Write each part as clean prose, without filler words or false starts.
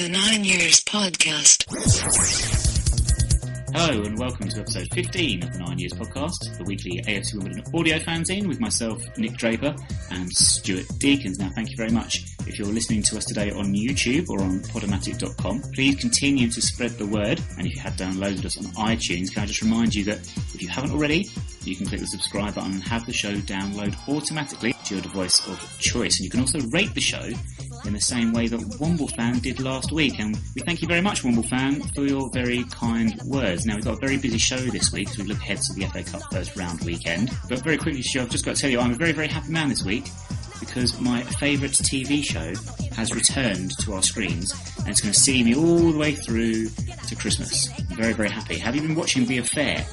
The 9 Years Podcast. Hello and welcome to episode 15 of the 9 Years Podcast, the weekly AFC Wimbledon audio fanzine with myself, Nick Draper, and Stuart Deakins. Now, thank you very much. If you're listening to us today on YouTube or on podomatic.com, please continue to spread the word. And if you have downloaded us on iTunes, can I just remind you that if you haven't already, you can click the subscribe button and have the show download automatically to your device of choice. And you can also rate the show in the same way that Wimbledon did last week. And we thank you very much, Wimbledon, for your very kind words. Now, we've got a very busy show this week as we look ahead to the FA Cup first round weekend. But very quickly, Stu, I've just got to tell you, I'm a very, very happy man this week because my favourite TV show has returned to our screens and it's going to see me all the way through to Christmas. I'm very, very happy. Have you been watching The Affair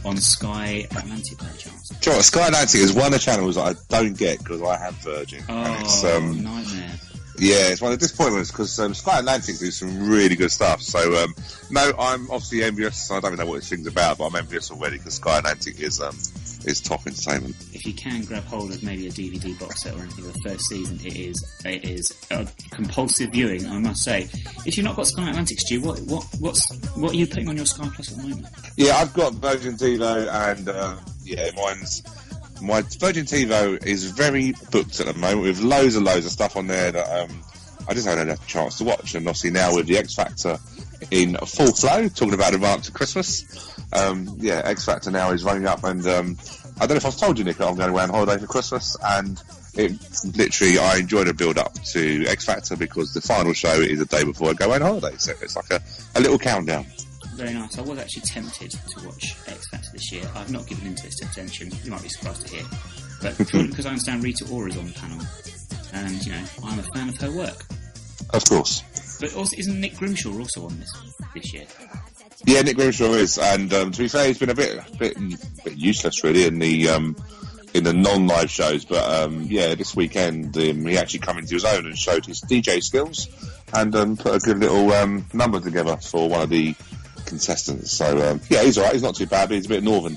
on Sky Atlantic by any chance? Do you know what, Sky Atlantic is one of the channels that I don't get because I have Virgin. Oh, it's, nightmare. Yeah, it's one of the disappointments because Sky Atlantic do some really good stuff. So, no, I'm obviously envious. I don't even know what this thing's about, but I'm envious already because Sky Atlantic is top entertainment. If you can grab hold of maybe a DVD box set or anything of the first season, it is a compulsive viewing, I must say. If you've not got Sky Atlantic, Stu, what are you putting on your Sky Plus at the moment? Yeah, I've got Virgin TiVo and my Virgin TiVo is very booked at the moment with loads of stuff on there that I just haven't had a chance to watch. And obviously now with the X Factor in full flow, talking about advance to Christmas, X Factor now is running up. And I don't know if I've told you, Nick, I'm going away on holiday for Christmas, and I enjoy the build up to X Factor because the final show is a day before I go away on holiday, so it's like a little countdown. Very nice. I was actually tempted to watch X Factor this year. I've not given into its temptation. You might be surprised to hear. But purely because I understand Rita Ora's on the panel. And, I'm a fan of her work. Of course. But also, isn't Nick Grimshaw also on this year? Yeah, Nick Grimshaw is. And to be fair, he's been a bit useless, really, in the non-live shows. But, this weekend, he actually came into his own and showed his DJ skills and put a good little number together for one of the contestants. So he's alright, he's not too bad, but he's a bit northern.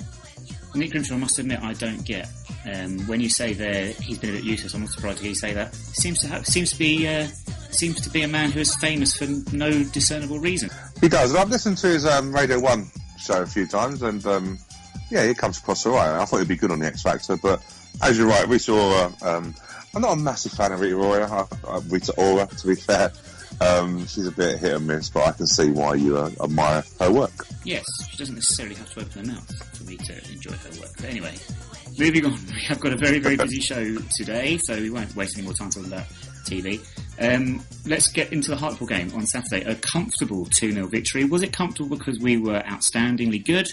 Nick Grimshaw, I must admit, I don't get when you say there he's been a bit useless. I'm not surprised to hear you say that. Seems to be a man who is famous for no discernible reason. He does, and I've listened to his Radio 1 show a few times, and he comes across alright. I thought he'd be good on the X Factor, but as you're right, Rita Ora, I'm not a massive fan of Rita Ora, to be fair. She's a bit hit and miss, but I can see why you admire her work. Yes, she doesn't necessarily have to open her mouth for me to enjoy her work. But anyway, moving on. We have got a very, very busy show today, so we won't waste any more time talking about TV. Let's get into the Hartlepool game on Saturday. A comfortable 2-0 victory. Was it comfortable because we were outstandingly good?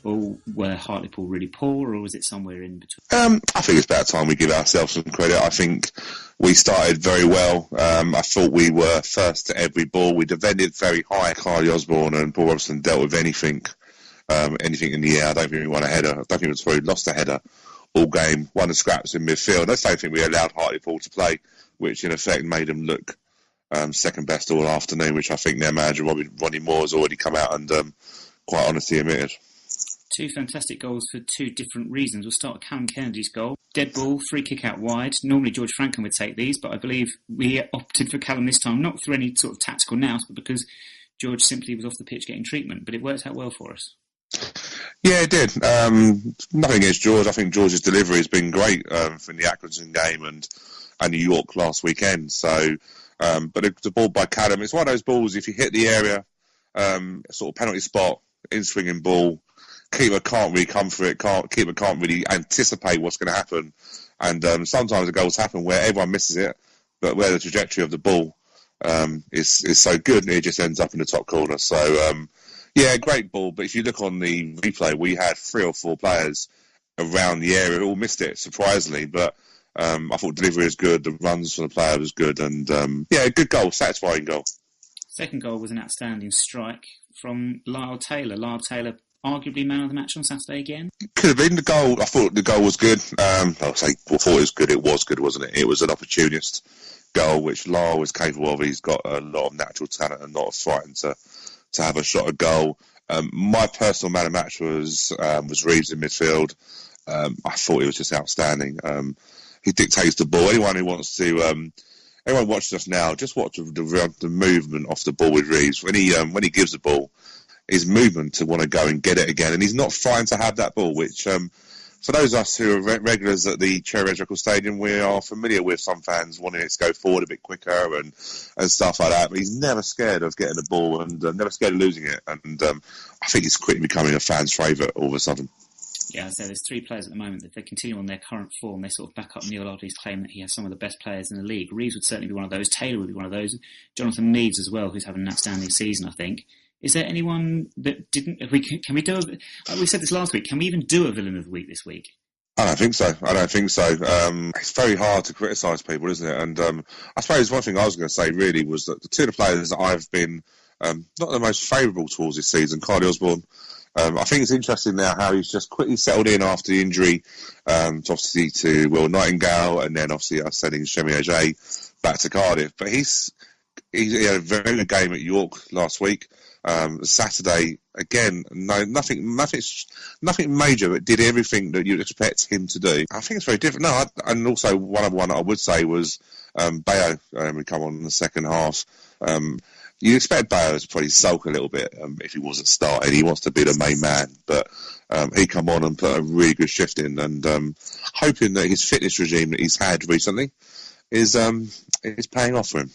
Or were Hartlepool really poor, or was it somewhere in between? I think it's about time we give ourselves some credit. I think we started very well. I thought we were first to every ball. We defended very high. Carly Osborne and Paul Robinson dealt with anything in the air. I don't think we won a header. I don't think it was probably lost a header all game. Won the scraps in midfield. I don't think we allowed Hartlepool to play, which in effect made them look second best all afternoon, which I think their manager, Ronnie Moore, has already come out and quite honestly admitted. Two fantastic goals for two different reasons. We'll start with Callum Kennedy's goal. Dead ball, free kick out wide. Normally George Franklin would take these, but I believe we opted for Callum this time, not through any sort of tactical nous, but because George simply was off the pitch getting treatment. But it worked out well for us. Yeah, it did. Nothing against George. I think George's delivery has been great from the Accrington game and New York last weekend. So, but the ball by Callum, it's one of those balls, if you hit the area, sort of penalty spot, in-swinging ball, keeper can't really come for it. Keeper can't really anticipate what's going to happen, and sometimes the goals happen where everyone misses it, but where the trajectory of the ball is so good, and it just ends up in the top corner. So great ball. But if you look on the replay, we had 3 or 4 players around the area who all missed it, surprisingly. But I thought delivery was good, the runs from the player was good, and good goal, satisfying goal. Second goal was an outstanding strike from Lyle Taylor. Lyle Taylor, arguably man of the match on Saturday again? Could have been the goal. I thought the goal was good. I thought it was good. It was good, wasn't it? It was an opportunist goal, which Lyle was capable of. He's got a lot of natural talent and not frightened to have a shot at goal. My personal man of the match was Reeves in midfield. I thought he was just outstanding. He dictates the ball. Anyone who wants to anyone watching us now, just watch the movement off the ball with Reeves. When he gives the ball, his movement to want to go and get it again, and he's not frightened to have that ball, which for those of us who are regulars at the Cherry Red Record Stadium, we are familiar with some fans wanting it to go forward a bit quicker and stuff like that. But he's never scared of getting the ball and never scared of losing it. And I think he's quickly becoming a fan's favourite all of a sudden. Yeah, so there's 3 players at the moment that if they continue on their current form, they sort of back up Neil Ardley's claim that he has some of the best players in the league. Reeves would certainly be one of those. Taylor would be one of those. Jonathan Meads as well, who's having an outstanding season, I think. Is there anyone that didn't? Can we do? We said this last week. Can we even do a villain of the week this week? I don't think so. It's very hard to criticise people, isn't it? And I suppose one thing I was going to say really was that the 2 of the players that I've been not the most favourable towards this season, Carly Osborne. I think it's interesting now how he's just quickly settled in after the injury, obviously to Will Nightingale, and then obviously us sending Shemi Ajay back to Cardiff. But he had a very good game at York last week. Saturday again, nothing major, but did everything that you'd expect him to do. I think it's very different. And also one that I would say was Bayo would come on in the second half. You expect Bayo to probably sulk a little bit if he wasn't starting. He wants to be the main man, but he come on and put a really good shift in, and hoping that his fitness regime that he's had recently is paying off for him.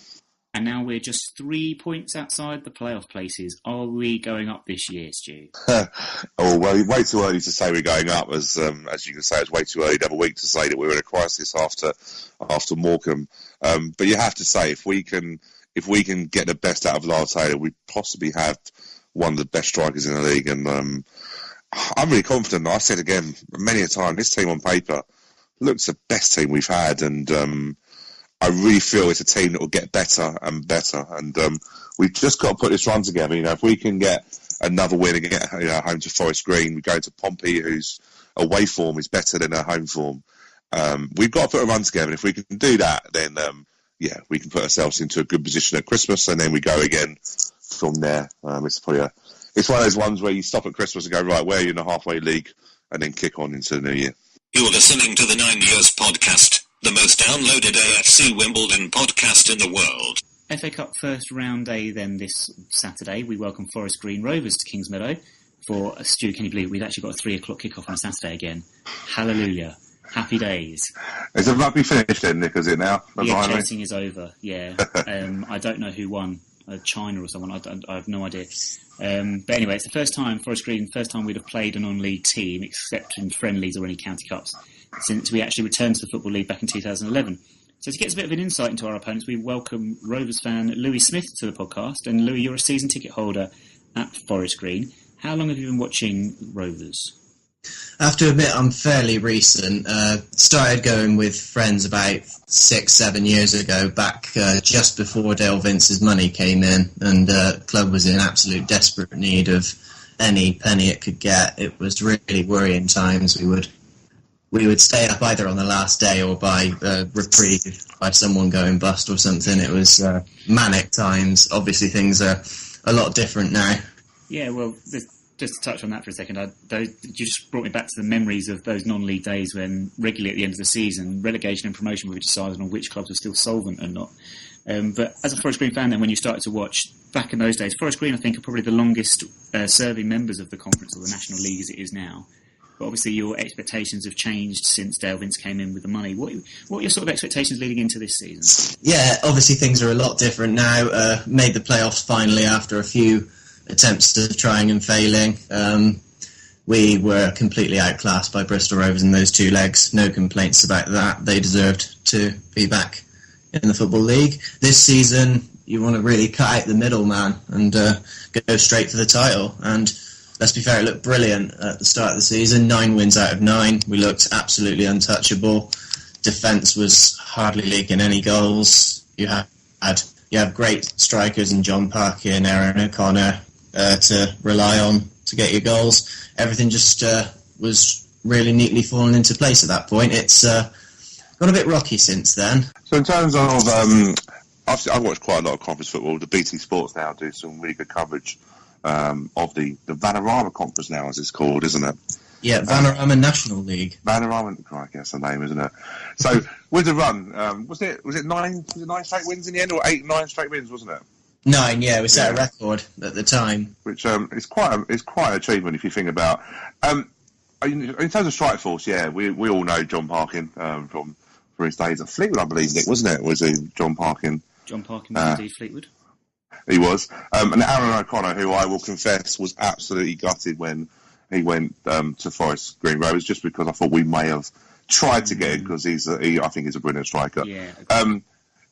And now we're just 3 points outside the playoff places. Are we going up this year, Stu? Oh, well, way too early to say we're going up. As you can say, it's way too early to have a week to say that we're in a crisis after Morecambe. But you have to say, if we can get the best out of Lyle Taylor, we possibly have one of the best strikers in the league. And I'm really confident. I said again many a time, this team on paper looks the best team we've had, and I really feel it's a team that will get better and better, and we've just got to put this run together. If we can get another win and get home to Forest Green, we go to Pompey, whose away form is better than our home form. We've got to put a run together, and if we can do that, then we can put ourselves into a good position at Christmas, and then we go again from there. It's one of those ones where you stop at Christmas and go, right, where are you in the halfway league, and then kick on into the new year. You're listening to the 9 Years Podcast, the most downloaded AFC Wimbledon podcast in the world. FA Cup first round day then this Saturday. We welcome Forest Green Rovers to Kingsmeadow for Stu, can you believe we've actually got a 3 o'clock kickoff on a Saturday again? Hallelujah. Happy days. Is the rugby finished then, Nick, is it now? Yeah, chasing is over, yeah. I don't know who won, China or someone, I have no idea. But anyway, it's the first time, Forest Green, first time we'd have played a non-league team, except in friendlies or any county cups, since we actually returned to the Football League back in 2011. So to get us a bit of an insight into our opponents, we welcome Rovers fan Louis Smith to the podcast. And Louis, you're a season ticket holder at Forest Green. How long have you been watching Rovers? I have to admit I'm fairly recent. Started going with friends about 6-7 years ago, back just before Dale Vince's money came in, and the club was in absolute desperate need of any penny it could get. It was really worrying times. We would stay up either on the last day or by reprieve by someone going bust or something. It was manic times. Obviously things are a lot different now. Yeah, well, just to touch on that for a second, you just brought me back to the memories of those non-league days when regularly at the end of the season, relegation and promotion were decided on which clubs were still solvent and not. But as a Forest Green fan then, when you started to watch, back in those days, Forest Green I think are probably the longest serving members of the conference or the National League as it is now. But obviously your expectations have changed since Dale Vince came in with the money. What are your sort of expectations leading into this season? Yeah, obviously things are a lot different now. Made the playoffs finally after a few attempts to trying and failing. We were completely outclassed by Bristol Rovers in those 2 legs. No complaints about that. They deserved to be back in the Football League. This season, you want to really cut out the middleman and go straight for the title. And let's be fair, it looked brilliant at the start of the season. 9 wins out of 9. We looked absolutely untouchable. Defence was hardly leaking any goals. You have great strikers in John Parker and Aaron O'Connor to rely on to get your goals. Everything just was really neatly falling into place at that point. It's got a bit rocky since then. So in terms of, I've watched quite a lot of conference football. The BT Sports now do some really good coverage of the Vanarama Conference now, as it's called, isn't it? Yeah, Vanarama National League. Vanarama, crikey, that's the name, isn't it? So with the run, was it nine straight wins in the end, or 9 straight wins, wasn't it? 9, yeah, we set a record at the time. Which is quite an achievement if you think about. In terms of strike force, yeah, we all know John Parkin from his days at Fleetwood, I believe, Nick, wasn't it? Was he John Parkin? John Parkin was indeed Fleetwood. He was. And Aaron O'Connor, who I will confess was absolutely gutted when he went to Forest Green Rovers, just because I thought we may have tried to get him, because I think he's a brilliant striker. Yeah.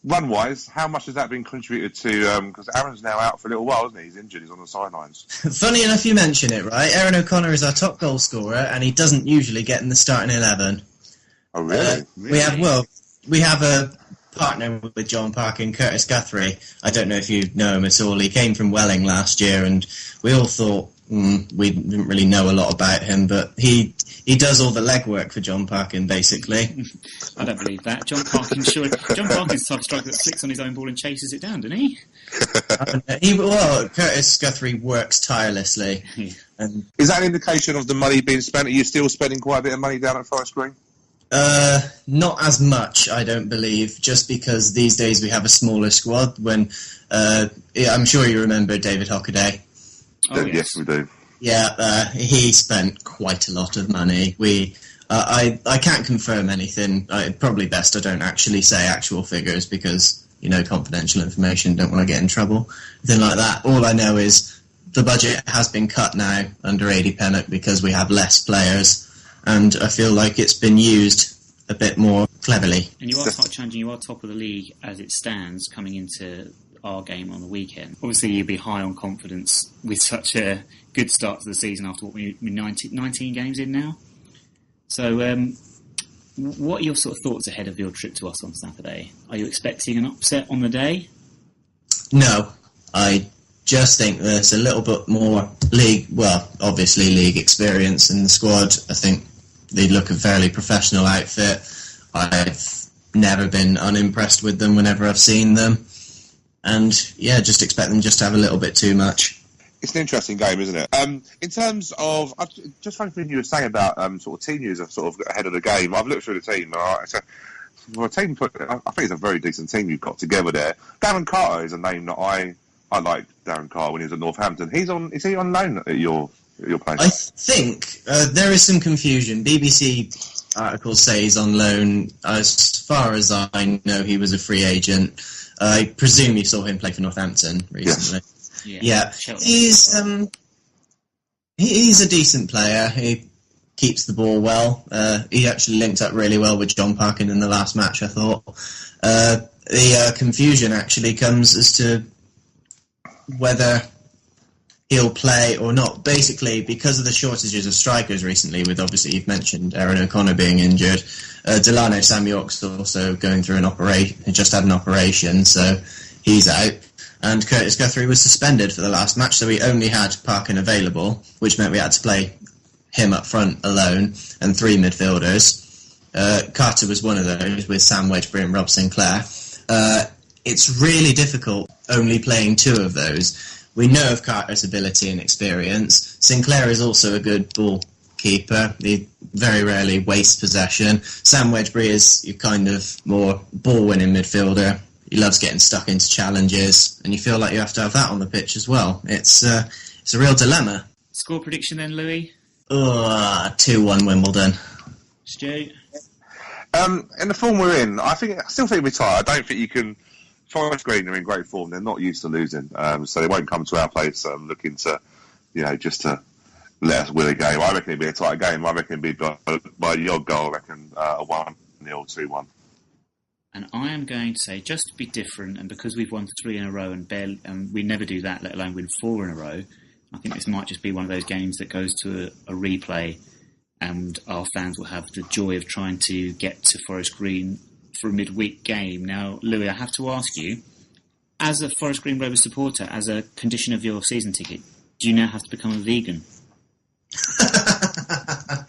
Run-wise, how much has that been contributed to? Because Aaron's now out for a little while, isn't he? He's injured. He's on the sidelines. Funny enough you mention it, right? Aaron O'Connor is our top goal scorer, and he doesn't usually get in the starting 11. Oh, really? We have a partner with John Parkin, Curtis Guthrie. I don't know if you know him at all. He came from Welling last year, and we all thought we didn't really know a lot about him, but he does all the legwork for John Parkin, basically. I don't believe that. John Parkin's the type of striker that flicks on his own ball and chases it down, doesn't he? Curtis Guthrie works tirelessly. Yeah. And is that an indication of the money being spent? Are you still spending quite a bit of money down at Forest Green? Not as much, I don't believe, just because these days we have a smaller squad. When I'm sure you remember David Hockaday. Oh, yes, we do. Yeah, he spent quite a lot of money. I can't confirm anything. Probably best I don't actually say actual figures because, confidential information, don't want to get in trouble. Anything like that. All I know is the budget has been cut now under Adi Pennock because we have less players, and I feel like it's been used a bit more cleverly. And you are challenging, you are top of the league as it stands coming into our game on the weekend. Obviously, you'd be high on confidence with such a good start to the season after what we're 19 games in now. So, what are your sort of thoughts ahead of your trip to us on Saturday? Are you expecting an upset on the day? No, I just think there's a little bit more league experience in the squad. I think they look a fairly professional outfit. I've never been unimpressed with them whenever I've seen them. And, just expect them just to have a little bit too much. It's an interesting game, isn't it? In terms of, just one thing you were saying about sort of team news are sort of ahead of the game. I've looked through the team. I think it's a very decent team you've got together there. Darren Carter is a name that I like. Darren Carter when he was at Northampton. Is he on loan at your place? I think there is some confusion. BBC articles say he's on loan. As far as I know, he was a free agent. I presume you saw him play for Northampton recently. Yes. Yeah. He's a decent player. He keeps the ball well. He actually linked up really well with John Parkin in the last match, I thought. The confusion actually comes as to whether he'll play or not. Basically, because of the shortages of strikers recently, with obviously you've mentioned Aaron O'Connor being injured, Delano Samuok's also going through an operation. He just had an operation, so he's out. And Curtis Guthrie was suspended for the last match, so we only had Parkin available, which meant we had to play him up front alone and 3 midfielders. Carter was one of those with Sam Wedgbury and Rob Sinclair. It's really difficult only playing 2 of those. We know of Carter's ability and experience. Sinclair is also a good ball keeper. He very rarely wastes possession. Sam Wedgbury is your kind of more ball-winning midfielder. He loves getting stuck into challenges, and you feel like you have to have that on the pitch as well. It's a real dilemma. Score prediction then, Louis? 2-1 Wimbledon. Stu? In the form we're in, I still think we're tight. I don't think you can. Forest Green are in great form. They're not used to losing, so they won't come to our place looking to, just to let us win a game. I reckon it'll be a tight game. I reckon it'll be by your goal. I reckon a 1-0, 2-1. And I am going to say, just to be different, and because we've won 3 in a row and we never do that, let alone win 4 in a row, I think this might just be one of those games that goes to a replay, and our fans will have the joy of trying to get to Forest Green for a midweek game. Now, Louis, I have to ask you, as a Forest Green Rovers supporter, as a condition of your season ticket, do you now have to become a vegan?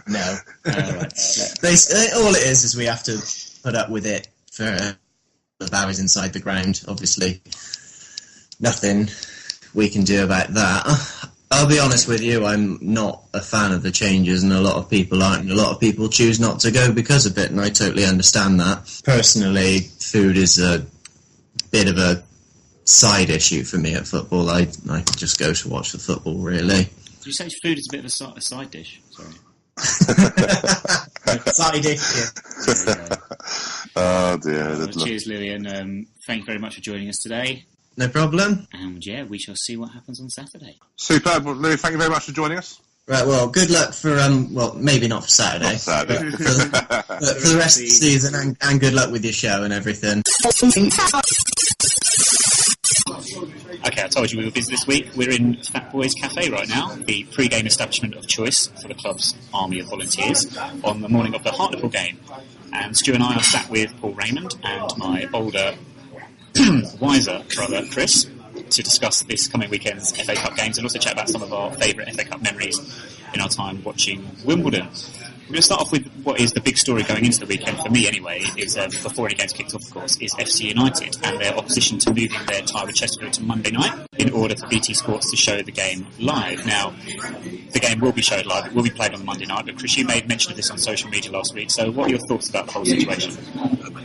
No. Right. All it is we have to put up with it for the hours inside the ground. Obviously, nothing we can do about that. I'll be honest with you, I'm not a fan of the changes, and a lot of people aren't, and a lot of people choose not to go because of it, and I totally understand that. Personally, food is a bit of a side issue for me at football. I just go to watch the football, really. Did you say food is a bit of a side dish? Sorry. Side dish, yeah. Oh dear. Well, cheers, Lillian. Thank you very much for joining us today. No problem. And yeah, we shall see what happens on Saturday. Superb. Well, Lou, thank you very much for joining us. Right, well, good luck for, well, maybe not for Saturday. Not Saturday. But for the rest of the season, and good luck with your show and everything. Okay, I told you we were busy this week. We're in Fat Boys Cafe right now, the pre-game establishment of choice for the club's army of volunteers, on the morning of the Hartlepool game. And Stu and I are sat with Paul Raymond and my older, wiser brother, Chris, to discuss this coming weekend's FA Cup games and also chat about some of our favourite FA Cup memories in our time watching Wimbledon. We're going to start off with what is the big story going into the weekend, for me anyway, is before any games kicked off, of course, is FC United and their opposition to moving their tie with Chesterfield to Monday night in order for BT Sports to show the game live. Now, the game will be showed live, it will be played on the Monday night, but Chris, you made mention of this on social media last week, so what are your thoughts about the whole situation?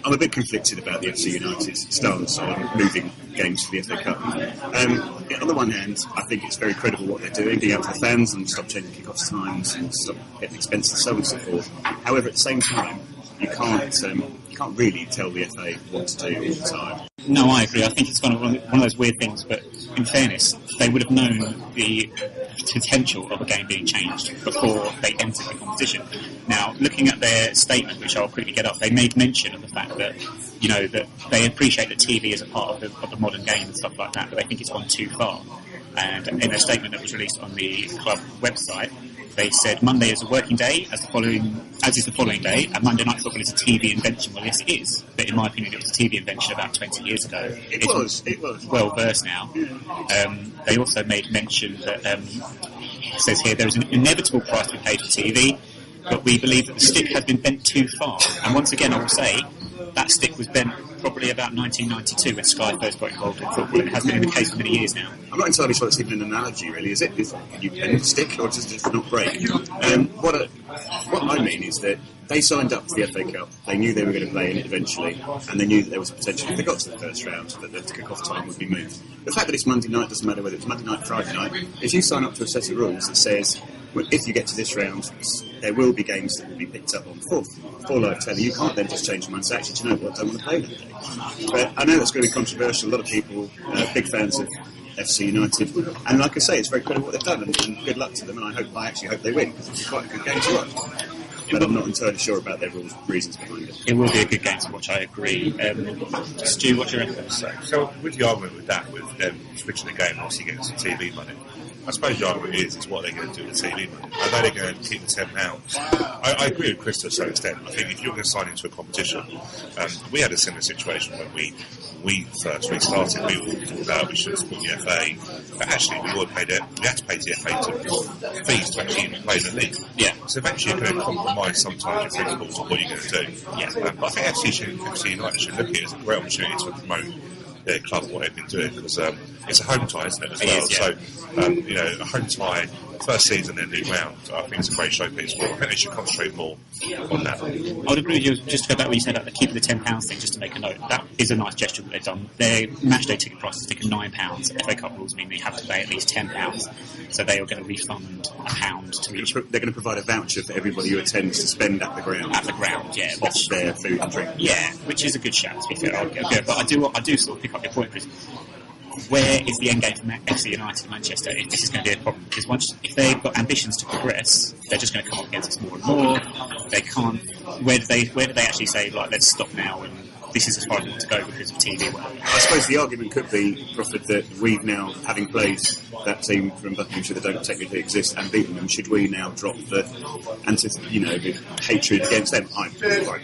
I'm a bit conflicted about the FC United's stance on moving games to the FA Cup. On the one hand, I think it's very credible what they're doing, being out to the fans and stop changing kick-off times and stop getting expensive and so on and so forth. However, at the same time, you can't really tell the FA what to do all the time. No, I agree. I think it's kind of one of those weird things, but in fairness, they would have known the potential of a game being changed before they entered the competition. Now, looking at their statement, which I'll quickly get up, they made mention of the fact that, you know, that they appreciate that TV is a part of the modern game and stuff like that, but they think it's gone too far. And in their statement that was released on the club website, they said Monday is a working day, as is the following day, and Monday Night Football is a TV invention. Well, yes, it is. But in my opinion, it was a TV invention about 20 years ago. It was. Well versed now. They also made mention that, it says here, there is an inevitable price to be paid for TV, but we believe that the stick has been bent too far. And once again, I will say, that stick was bent probably about 1992 when Sky first got involved in football, and it has been the case for many years now. I'm not entirely sure it's even an analogy, really, is it? Is you bend the stick, or does it just not break? What I mean is that they signed up to the FA Cup, they knew they were going to play in it eventually, and they knew that there was a potential, if they got to the first round, that the kick-off time would be moved. The fact that it's Monday night doesn't matter whether it's Monday night, Friday night. If you sign up to a set of rules that says, well, if you get to this round, there will be games that will be picked up on for live telly. You can't then just change your mind and say, actually, do you know what, I don't want to play that day. But I know that's going to be controversial. A lot of people, big fans of FC United, and like I say, it's very credible what they've done, and good luck to them, and I actually hope they win, because it's quite a good game to watch. But I'm not entirely sure about their reasons behind it. It will be a good game to watch, I agree. Stu, what's your reckon? So with the argument with that, with them switching the game, obviously getting some TV money, I suppose the argument is what they're going to do with the TV money. I know they're going to keep the £10. I agree with Chris to a certain extent. I think if you're going to sign into a competition, we had a similar situation when we first restarted. We all thought about we should have support the FA, but actually we had to pay to the FA fees to actually even play the league. Yeah. So eventually you're going to compromise sometimes your principles of what you're going to do. Yeah. But I think FC United should look at it as a great opportunity to promote their club, what they've been doing, because it's a home tie, isn't it, as well? Is, yeah. So, a home tie, first season, their new round, I think it's a great showpiece for them. I think they should concentrate more on that. I would agree with you. Just to go back to what you said about keeping the £10 thing, just to make a note, that is a nice gesture that they've done. Their matchday ticket price is taken £9. FA Cup rules mean they have to pay at least £10. So they are going to refund £1 to each. They're going to provide a voucher for everybody who attends to spend at the ground. At the ground, yeah. Off their food and drink. Yeah, which is a good shout, to be fair. But I do sort of pick up your point, Chris. Where is the end game for FC United Manchester if this is going to be a problem? Because if they've got ambitions to progress, they're just going to come up against us more and more. They can't. Where do they actually say, like, let's stop now and this is as far as we want to go because of TV? I suppose the argument could be, Crawford, that we've now, having played that team from Buckinghamshire that don't technically exist and beaten them, should we now drop the hatred against them? I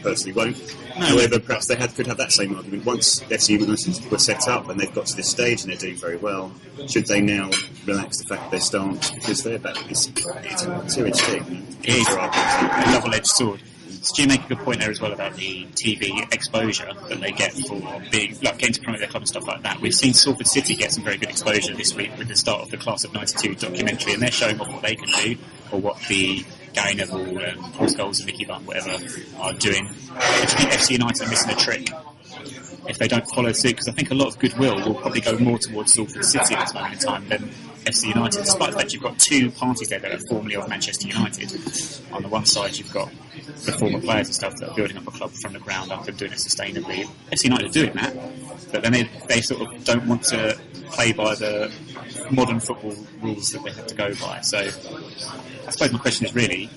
personally won't. No. However, perhaps they could have that same argument. Once FC United were set up and they've got to this stage and they're doing very well, should they now relax the fact their stance because they're back? It's a two-edged thing. It is a double-edged sword. Stu make a good point there as well about the TV exposure that they get for being getting to promote their club and stuff like that. We've seen Salford City get some very good exposure this week with the start of the Class of '92 documentary, and they're showing off what they can do, or what the Gary Neville, Paul Scholes and Mickey Butt, whatever, are doing. I think FC United are missing a trick if they don't follow suit, because I think a lot of goodwill will probably go more towards Salford City at this moment in time than FC United, despite the fact you've got two parties there that are formerly of Manchester United. On the one side you've got the former players and stuff that are building up a club from the ground up and doing it sustainably. FC United are doing that, but then they sort of don't want to play by the modern football rules that they have to go by. So I suppose my question is really,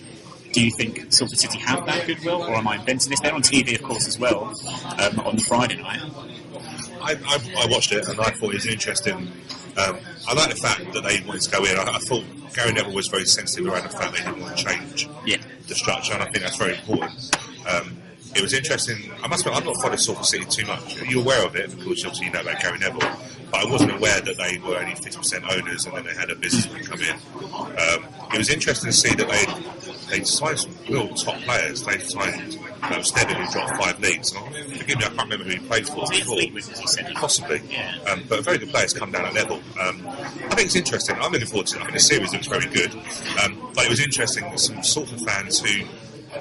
do you think Salford City have that goodwill, or am I inventing this? They're on TV, of course, as well, on Friday night. I watched it and I thought it was interesting. I like the fact that they wanted to go in. I thought Gary Neville was very sensitive around the fact they didn't want to change the structure, and I think that's very important. It was interesting. I must admit, I'm not following Salford City too much. You're aware of it, of course, obviously you know about Gary Neville, but I wasn't aware that they were only 50% owners and then they had a businessman come in. It was interesting to see that they signed some real top players. They signed Stebbin, who dropped 5 leagues. Forgive me, I can't remember who he played for before. Possibly. Yeah. But very good players come down at level. I think it's interesting. I'm looking forward to it. I think the series looks very good. But it was interesting that some Salford fans who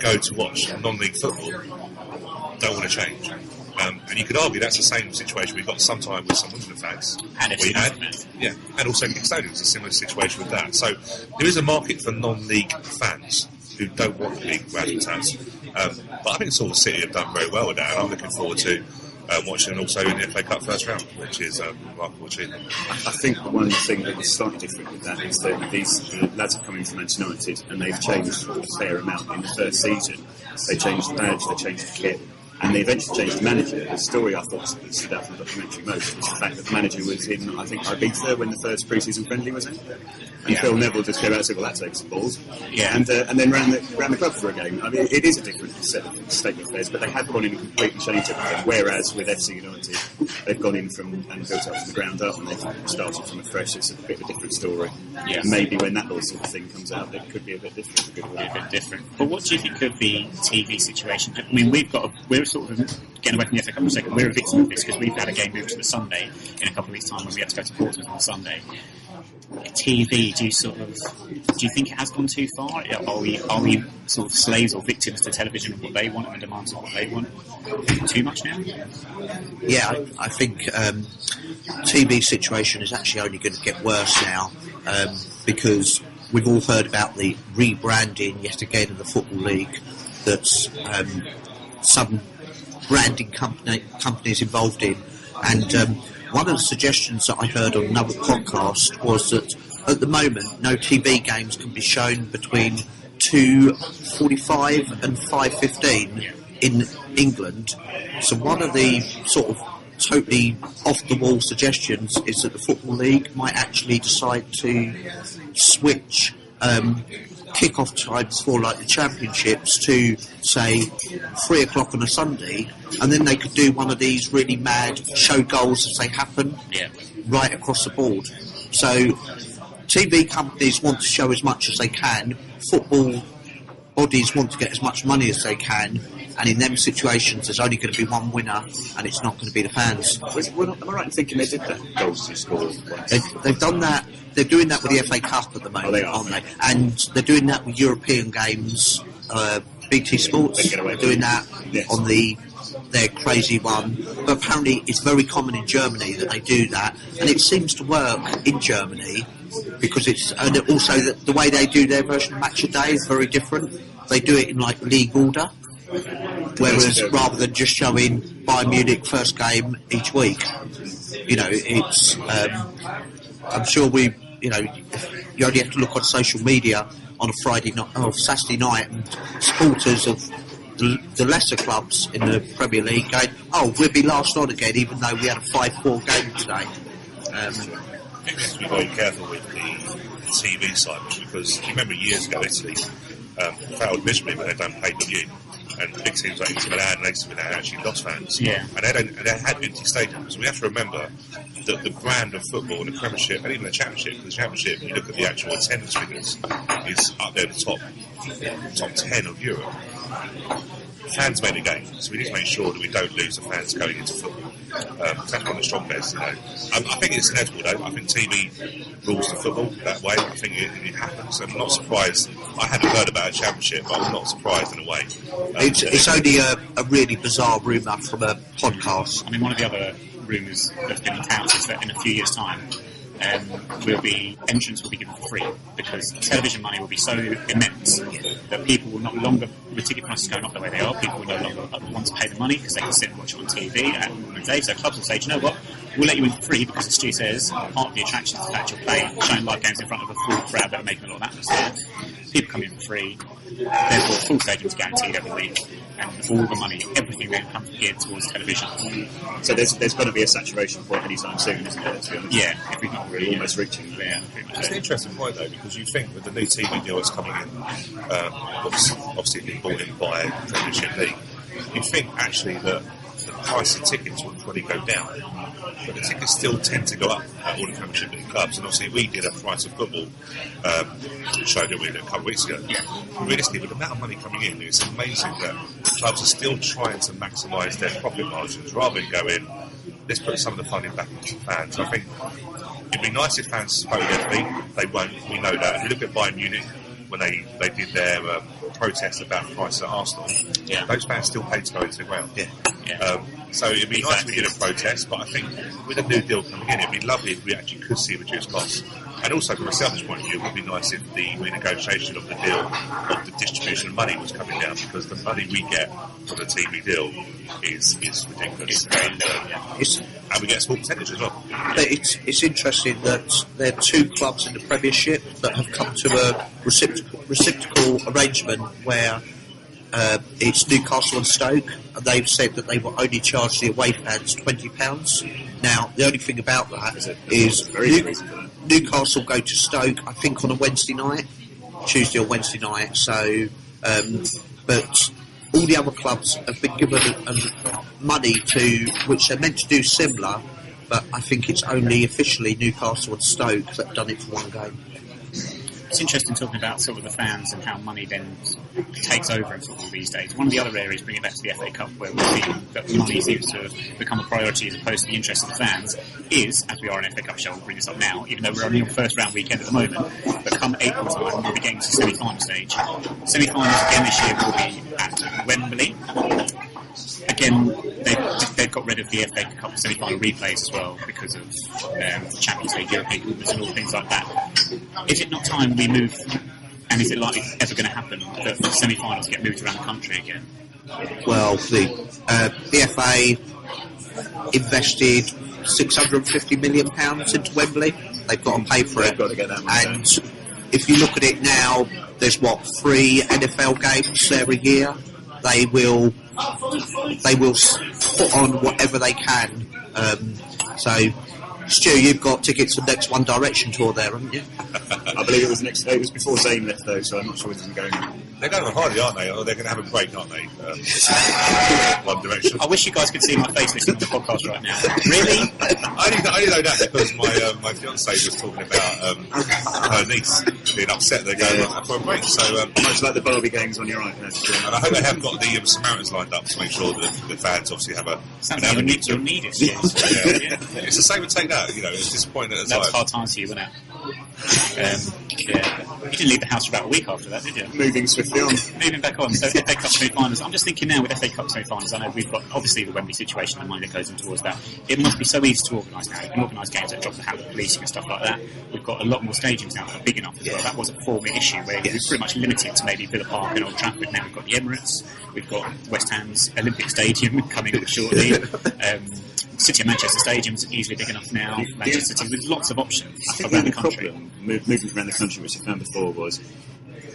go to watch non-league football don't want to change. And you could argue that's the same situation we've got sometimes with some Wimbledon fans. And and also Kingstoners, a similar situation with that. So there is a market for non-league fans who don't want the league gravitas. But I think Salford City have done very well with that, and I'm looking forward to watching them also in the FA Cup first round, which is a remarkable achievement. I think one thing that is slightly different with that is that these lads are coming from Manchester United, and they've changed a fair amount in the first season. They changed the badge, they changed the kit, and they eventually changed the manager. The story I thought stood out from the documentary most was the fact that the manager was in, I think, Ibiza when the first pre-season friendly was in. And Phil Neville just came out and said, well, that takes some balls. Yeah. And then ran the club for a game. I mean, it is a different state of affairs, but they have gone in and completely changed everything. Whereas with FC United, they've gone in and built up from the ground up, and they've started from afresh. It's a bit of a different story. Yeah. Maybe when that sort of thing comes out, it could be a bit different. It could be a bit different. But what do you think of the TV situation? I mean, we're sort of getting away from the FA Cup for a second. We're a victim of this because we've had a game moved to the Sunday in a couple of weeks' time when we had to go to Portsmouth on Sunday. TV, do you think it has gone too far? Are we sort of slaves or victims to television and what they want and the demands of what they want? Too much now? Yeah, I think TV situation is actually only going to get worse now because we've all heard about the rebranding yet again of the Football League. That's some branding companies involved in, and one of the suggestions that I heard on another podcast was that at the moment no TV games can be shown between 2:45 and 5:15 in England. So one of the sort of totally off-the-wall suggestions is that the Football League might actually decide to switch kick-off times for like the championships to say 3 o'clock on a Sunday, and then they could do one of these really mad show goals as they happen right across the board. So TV companies want to show as much as they can, football bodies want to get as much money as they can, and in them situations there's only going to be one winner, and it's not going to be the fans. Am I right in thinking they did that goals to score? They've done that. They're doing that with the FA Cup at the moment, aren't they? And they're doing that with European games. BT Sports are doing that on their crazy one. But apparently it's very common in Germany that they do that. And it seems to work in Germany because and also the way they do their version of Match a Day is very different. They do it in like league order. Whereas rather than just showing Bayern Munich first game each week, it's I'm sure you only have to look on social media on a Friday night or Saturday night, and supporters of the lesser clubs in the Premier League going, "Oh, we'll be last on again, even though we had a 5-4 game today." I think we have to be very careful with the TV side, because you remember years ago Italy failed miserably when they done pay-per-view. And big teams like Inter Milan and AC Milan actually lost fans. Yeah. And they had empty stadiums. We have to remember that the brand of football in the Premiership and even the Championship, you look at the actual attendance figures, is up there at the top top 10 of Europe. Fans make the game, so we need to make sure that we don't lose the fans going into football. That's one of the strong bets, I think it's inevitable, though. I think TV rules the football that way. I think it happens. I'm not surprised. I hadn't heard about a championship, but I'm not surprised in a way. It's only a really bizarre rumour from a podcast. I mean, one of the other rumours that's been in town is that in a few years' time, entrance will be given for free because television money will be so immense that people will not longer, with ticket prices going up the way they are, people will no longer want to pay the money because they can sit and watch it on TV at Women's Day. So clubs will say, do you know what, we'll let you in for free because, as Stu says, part of the attraction is the fact you're playing, showing live games in front of a full crowd that are making a lot of atmosphere. People come in for free, therefore full stadiums guaranteed every week, and all the money, everything then comes geared towards television. So there's got to be a saturation point anytime soon, isn't there? To be honest? Yeah, if we've not really almost reaching. Yeah, pretty much. It's an interesting point, though, because you think with the new TV deal that's coming in, obviously being brought in by the Premiership League, you think actually that the price of tickets will probably go down, but the tickets still tend to go up at all the Premiership League clubs. And obviously, we did a price of football show, didn't we, a couple of weeks ago? Yeah. Realistically, with the amount of money coming in, it's amazing that clubs are still trying to maximise their profit margins rather than go in, let's put some of the funding back into fans. I think it'd be nice if fans supported their feet. They won't. We know that. If you look at Bayern Munich, when they did their protest about the price at Arsenal, those fans still paid to go into the ground. So it'd be nice if we did a protest, but I think with a new deal coming in, it'd be lovely if we actually could see reduced costs. And also from a selfish point of view, it would be nice if the renegotiation of the deal, of the distribution of money was coming down, because the money we get from the TV deal is ridiculous. And we get a small percentage as well. But it's interesting that there are two clubs in the Premiership that have come to a reciprocal arrangement where it's Newcastle and Stoke, and they've said that they will only charge the away fans £20. Now, the only thing about that is Newcastle go to Stoke, I think, on a Wednesday night, Tuesday or Wednesday night. So, but all the other clubs have been given money to which they're meant to do similar, but I think it's only officially Newcastle and Stoke that have done it for one game. It's interesting talking about sort of the fans and how money then takes over in football these days. One of the other areas, bringing it back to the FA Cup, where we've seen that money seems to have become a priority as opposed to the interest of the fans, is, as we are an FA Cup show, we'll bring this up now, even though we're only on first round weekend at the moment, but come April time, we'll be getting to semi-final stage. Semi-finals again this year will be at Wembley. Again, they've got rid of the FA Cup semi-final replays as well because of the Champions League, European Cup and all things like that. Is it not time we move, and is it likely ever going to happen that the semi-finals get moved around the country again? Well, the FA invested £650 million into Wembley. They've got to pay for it. They've got to get that money and if you look at it now, there's 3 NFL games there a year. They will put on whatever they can. So, Stu, you've got tickets for the next One Direction tour there, haven't you? I believe it was before Zayn left, though, so I'm not sure whether they're going. They're going on holiday, aren't they? Or they're going to have a break, aren't they? One Direction. I wish you guys could see my face listening to the podcast right now. Really? I only know that because my fiancée was talking about her niece being upset they're going for a break. So much like the Barbie games on your iPad. And I hope they have got the Samaritans lined up to make sure that the fans obviously have a. Sounds like you'll need it. It's the same with Take That. You know, it's disappointing at the time. That was hard times for you, wasn't it? You didn't leave the house for about a week after that, did you? Moving swiftly on. Moving back on. So FA Cup semi-finals. I'm just thinking now with FA Cup semi-finals, I know we've got obviously the Wembley situation and money that goes in towards that. It must be so easy to organise now. You can organise games that drop the hand of policing and stuff like that. We've got a lot more stadiums now that are big enough as well. That was a former issue where we were pretty much limited to maybe Villa Park and Old Trafford. Now we've got the Emirates. We've got West Ham's Olympic Stadium coming up shortly. City of Manchester Stadium's easily big enough now. Manchester City with lots of options around the country. Moving around the country, which I found before, was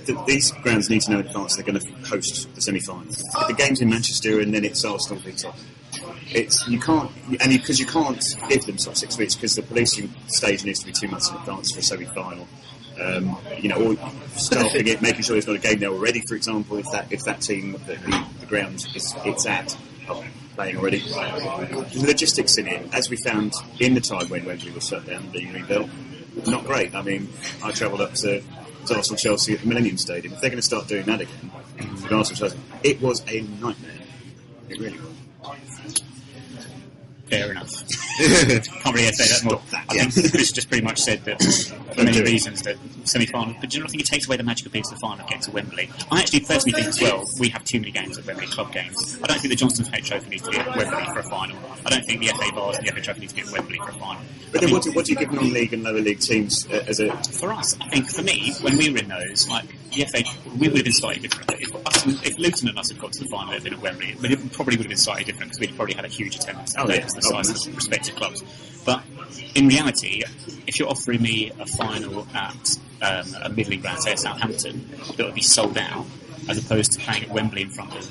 that these grounds need to know in advance they're going to host the semi-finals. If the game's in Manchester and then it's Arsenal v Tottenham, you can't give them sort of 6 weeks because the policing stage needs to be 2 months in advance for a semi-final. Or staffing it, making sure there's not a game there already. For example, if that team that the ground it's at are playing already, the logistics in it, as we found in the time when Wembley was shut down, being rebuilt, not great. I mean, I travelled up to was Arsenal-Chelsea at the Millennium Stadium. If they're going to start doing that again, with Arsenal-Chelsea, it was a nightmare. It really was. Fair enough. Can't really say that more. I think Chris just pretty much said that for many reasons that semi-final. But do you not think it takes away the magic of being to the final and getting to Wembley? I actually personally think as well we have too many games at Wembley, club games. I don't think the Johnson Smith Trophy needs to be at Wembley for a final. I don't think the FA Bars and the FA Trophy needs to be at Wembley for a final. But then what do you give non-league and lower league teams as a... For us, I think, for me, when we were in those, like, the FA, we would have been slightly different. If Luton and us had got to the final and been at Wembley, it probably would have been slightly different because we'd probably had a huge attendance because the size of the respective clubs. But in reality, if you're offering me a final at a middling ground, say at Southampton, that would be sold out, as opposed to playing at Wembley in front of,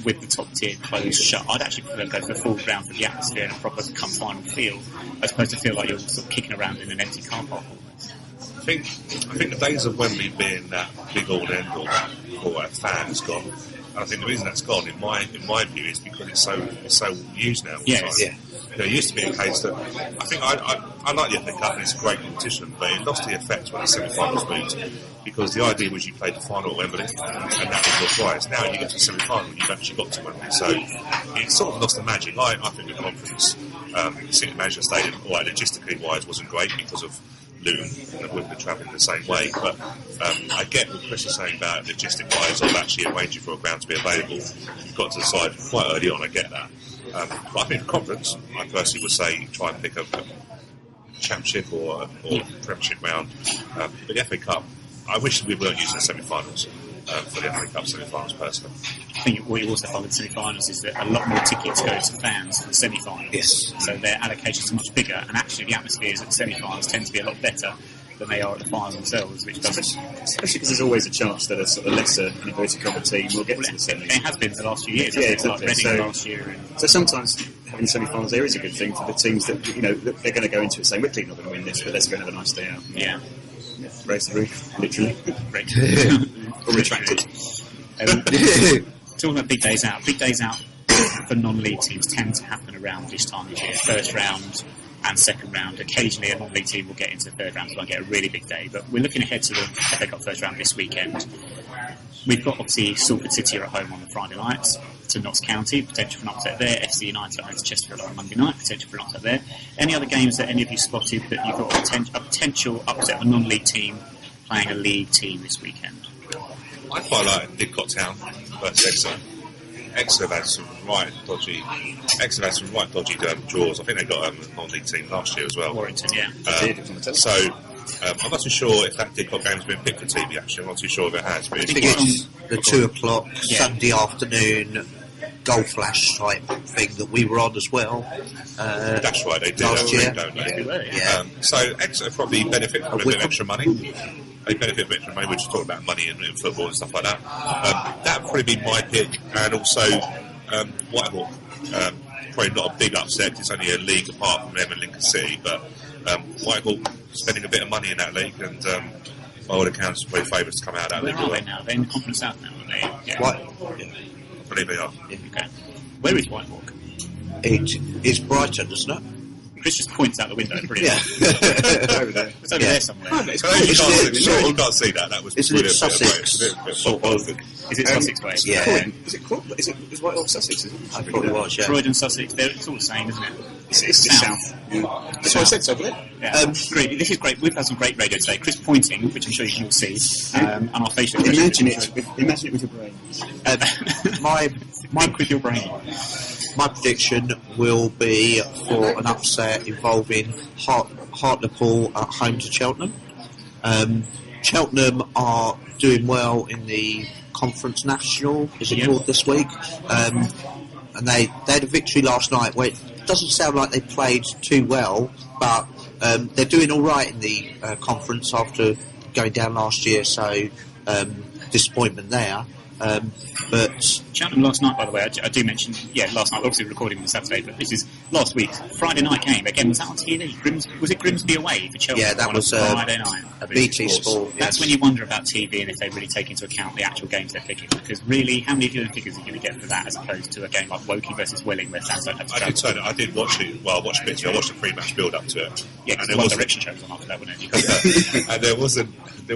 with the top tier closed shut, I'd actually prefer to go for the full ground for the atmosphere and a proper come final feel, as opposed to feel like you're sort of kicking around in an empty car park almost. I think the days of Wembley being that big old end all for a fan is gone. And I think the reason that's gone, in my view, is because it's so used now. Yes. Yeah. You know, it used to be a case that I think I like the FA Cup and it's a great competition, but it lost the effect when the semi-finals moved because the idea was you played the final at Wembley and that was your prize. Now you get to the semi-final, you've actually got to Wembley, so it sort of lost the magic. I think the conference, sitting at Manchester Stadium, logistically wise, wasn't great because of Luton and Wimbledon travelling the same way, but I get what Chris is saying about logistic wise of actually arranging for a ground to be available. You've got to decide quite early on, I get that. But I think the conference, I personally would say try and pick a championship or premiership round. But the FA Cup, I wish we weren't using the semi-finals for the FA Cup semi-finals personally. I think what you also find with the semi-finals is that a lot more tickets go to fans for the semi-finals. Yes. So their allocations are much bigger, and actually the atmospheres at the semi-finals tend to be a lot better than they are at the final themselves, which doesn't... Especially because there's always a chance that a sort of lesser inverted comma team will get to the semi. It has been the last few years. Yeah, exactly. Like Reading last year. So sometimes having semi-finals there is a good thing for the teams that, you know, that they're going to go into it saying, we're clearly not going to win this, but let's go and have a nice day out. Yeah. Raise the roof, literally. Or retracted. Talking about big days out for non-league teams tend to happen around this time of year. First round and second round. Occasionally a non-league team will get into the third round, so I get a really big day. But we're looking ahead to the FA Cup first round this weekend. We've got obviously Salford City are at home on the Friday nights to Notts County, potential for an upset there. FC United at home to Chesterfield on Monday night, potential for an upset there. Any other games that any of you spotted that you've got a potential upset of a non-league team playing a league team this weekend? I quite like Didcot Town versus Exeter. Exeter had some right dodgy draws. I think they got a non-league team last year as well. Warrington, yeah. So I'm not too sure if that Didcot game's been picked for TV. Actually, I'm not too sure if it has. But I think it's the 2:00 Sunday afternoon goal flash type thing that we were on as well. That's right, they did last year, don't they? Yeah. So Exeter probably benefit from a bit of extra money. They benefit from extra money. We're just talking about money in football and stuff like that. That would probably be my pick, and also Whitehall. Probably not a big upset. It's only a league apart from them and Lincoln City, but Whitehall spending a bit of money in that league, and by all accounts, probably favourites to come out of that league. Where are they now? They're in the Conference South now, aren't they? Yeah. I believe they are. Okay. Where is Whitehall? It is Brighton, isn't it? Chris just points out the window. Brilliant. It's over there. It's over there somewhere. You can't see that. That was Isn't it Sussex? Sort of. Is it Sussex way? Yeah. Is Whitehall Sussex? Is it? I probably was, yeah. Croydon, Sussex, it's all the same, isn't it? It's just south. That's what I said, it's over there. Yeah. Great. This is great. We've had some great radio today. Chris pointing, which I'm sure you can all see, and our facial expressions. Imagine it with your brain. Think with your brain. My prediction will be for an upset involving Hartlepool at home to Cheltenham. Cheltenham are doing well in the Conference National, is it called this week? And they had a victory last night where it doesn't sound like they played too well, but they're doing all right in the conference after going down last year, so disappointment there. But Cheltenham last night, by the way, I do mention, last night, obviously recording on Saturday, but this is last week, Friday night game. Again, was that on TV? Was it Grimsby away for Cheltenham? Yeah, that was Friday night. a BT Sport. That's when you wonder about TV and if they really take into account the actual games they're picking. Because really, how many viewing figures are you going to get for that as opposed to a game like Woking versus Welling where fans don't have to travel? I did watch it. Well, I watched bits. I watched the pre-match build-up to it. Yeah, because One Direction show was on after that, wasn't it? And there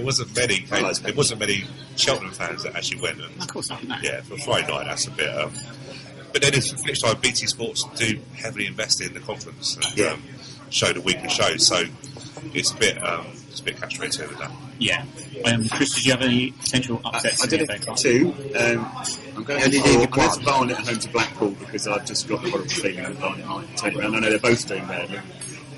wasn't many Cheltenham fans that actually went. And, of course not. No. Yeah, for Friday night, that's a bit. But then, it's the flip side. BT Sports do heavily invest in the conference and show the weekly shows, so it's a bit catch-22 with that. Yeah. Chris, did you have any potential upsets? I did it too. I'm going to Barnet and home to Blackpool because I've just got the horrible feeling that Barnet might turn around. I know they're both doing badly.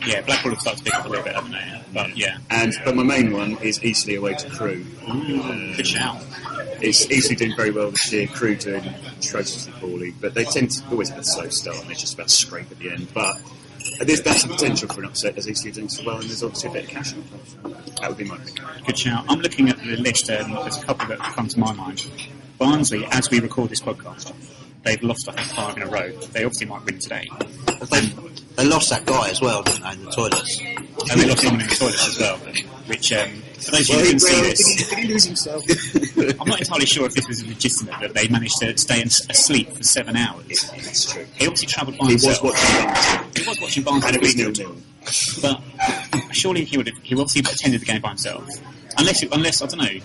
Yeah, Blackpool have started to pick up a little bit, haven't they? But yeah. But my main one is Eastleigh away to Crewe. Good shout. It's Eastleigh doing very well this year, Crewe doing atrociously poorly, but they tend to always have a slow start and they just about scrape at the end. But that's the potential for an upset as Eastleigh are doing so well, and there's obviously a bit of cash in the so that would be my pick. Good shout. I'm looking at the list, there's a couple that come to my mind. Barnsley, as we record this podcast, they've lost, I think, 5 in a row. They obviously might win today. They lost that guy as well, didn't they, in the toilets? And they lost someone in the toilets as well, which, for those of you who didn't see this... Did he lose himself? I'm not entirely sure if this was legitimate, that they managed to stay asleep for 7 hours. That's true. He obviously travelled by himself. He was watching Barnsley. And it was 0-0. But surely he obviously attended the game by himself. Unless I don't know,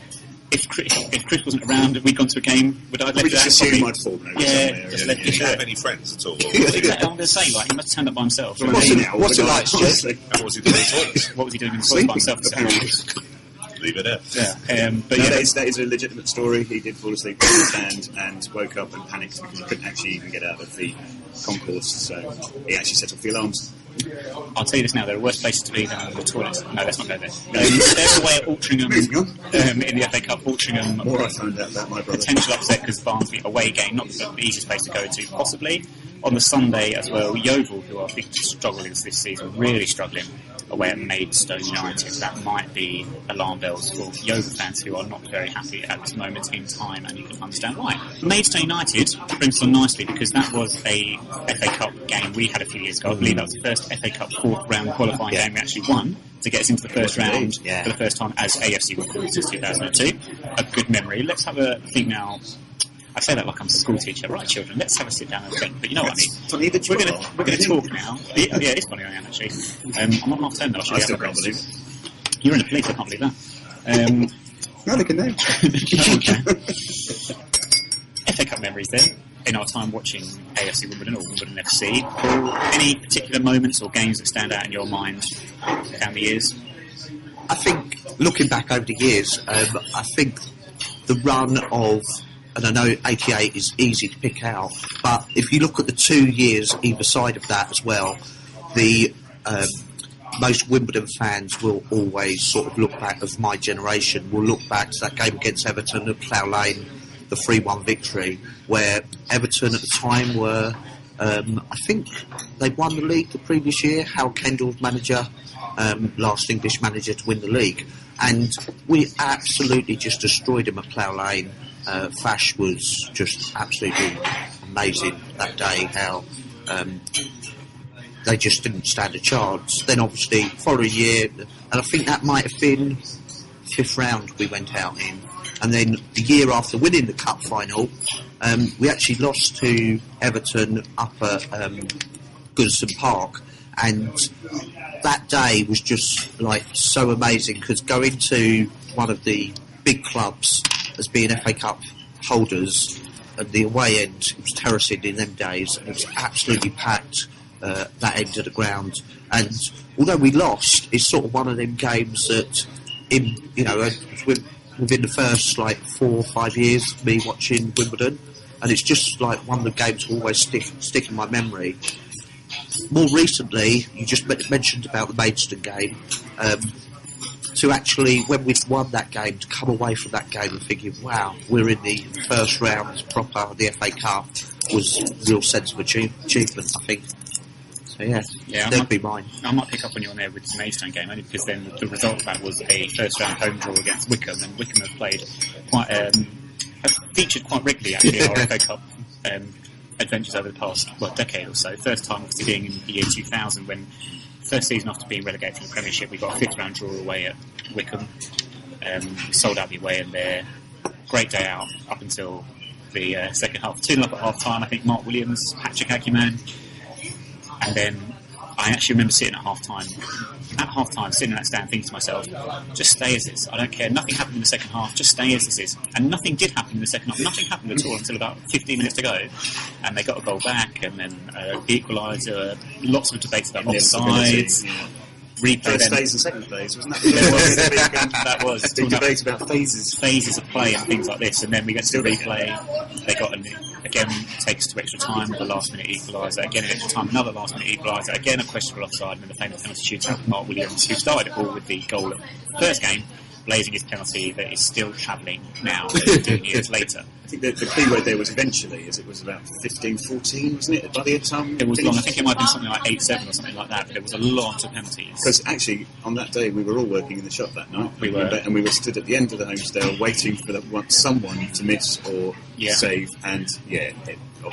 if Chris wasn't around and we'd gone to a game, would I have left just assume I'd fall over? Yeah, just left Did you have any friends at all? Exactly, I'm going to say, he must have turned up by himself. What's it like, Stu? And what was he doing in the toilets? What was he doing in the toilets by himself? Leave it there. Yeah, that is a legitimate story. He did fall asleep on the stand and woke up and panicked because he couldn't actually even get out of the concourse, so he actually set off the alarms. I'll tell you this now, there are worse places to be than the toilets. No, let's not go there. They're away at Altrincham in the FA Cup. Altrincham, more I found out about my brother. Potential upset because Barnsley away game, not the easiest place to go to, possibly. On the Sunday as well, Yeovil, who are big struggles this season, really struggling, away at Maidstone United. That might be alarm bells for Yeovil fans who are not very happy at this moment in time, and you can understand why. Maidstone United brings on nicely because that was a FA Cup game we had a few years ago. I believe that was the first FA Cup 4th round qualifying game we actually won to get us into the first round for the first time as AFC Wimbledon since 2002. A good memory. Let's have a think now. I say that like I'm a school teacher. Right, children, let's have a sit down and think. But you know what I mean. We're going to talk now. Yeah, it's funny I am actually. I'm on half term though. I still can't believe it. You're in the police. I can't believe that. No, they can know. FA Cup memories then. In our time watching AFC Wimbledon or Wimbledon FC, any particular moments or games that stand out in your mind down the years? I think, looking back over the years, I think the run of, and I know 88 is easy to pick out, but if you look at the 2 years either side of that as well, the most Wimbledon fans will always sort of look back, of my generation, will look back to that game against Everton at Plough Lane, the 3-1 victory, where Everton at the time were, I think they'd won the league the previous year. Hal Kendall's manager, last English manager to win the league, and we absolutely just destroyed him at Plough Lane. Fash was just absolutely amazing that day. How they just didn't stand a chance. Then obviously following year, and I think that might have been 5th round we went out in. And then the year after winning the cup final, we actually lost to Everton up at Goodison Park, and that day was just like so amazing because going to one of the big clubs as being FA Cup holders, and the away end, it was terracing in them days, and it was absolutely packed, that end of the ground. And although we lost, it's sort of one of them games that, within the first 4 or 5 years me watching Wimbledon, and it's just like one of the games that always stick in my memory. More recently, you just mentioned about the Maidstone game, to actually, when we'd won that game, to come away from that game and thinking, wow, we're in the first round proper of the FA Cup, was a real sense of achievement, I think. So that'd be mine. I might pick up on you on there with the Maidstone game, only because then the result of that was a first round home draw against Wickham, and Wickham have played quite have featured quite regularly actually in our FA Cup adventures over the past decade or so. First time obviously being in the year 2000 when first season after being relegated from the Premiership, we got a 5th round draw away at Wickham. We sold out the away end there. Great day out up until the second half. 2-0 up at half time. I think Mark Williams, Patrick Acuman, and then I actually remember sitting at half time, sitting in that stand thinking to myself, just stay as is. I don't care. Nothing happened in the second half. Just stay as this is. And nothing did happen in the second half. Nothing happened at all until about 15 minutes to go. And they got a goal back, and then the equaliser. Lots of debates about offsides. Replay First then. phase and second phase, wasn't that? That was. Big debate about phases. Phases of play and things like this, and then we get to the replay. They got again takes to extra time with a last minute equaliser. Again at extra time, another last minute equaliser. Again a questionable offside, and then the famous penalty shootout from Mark Williams, who started it all with the goal of the first game, blazing his penalty that is still travelling now, 15 years later. I think the key word there was eventually, as it was about 15-14, wasn't it? By the time It was long. I think it might have been something like 8-7 or something like that. But there was a lot of penalties. Because actually, on that day, we were all working in the shop that night. We were. And we were stood at the end of the homestay waiting for someone to miss or save. And,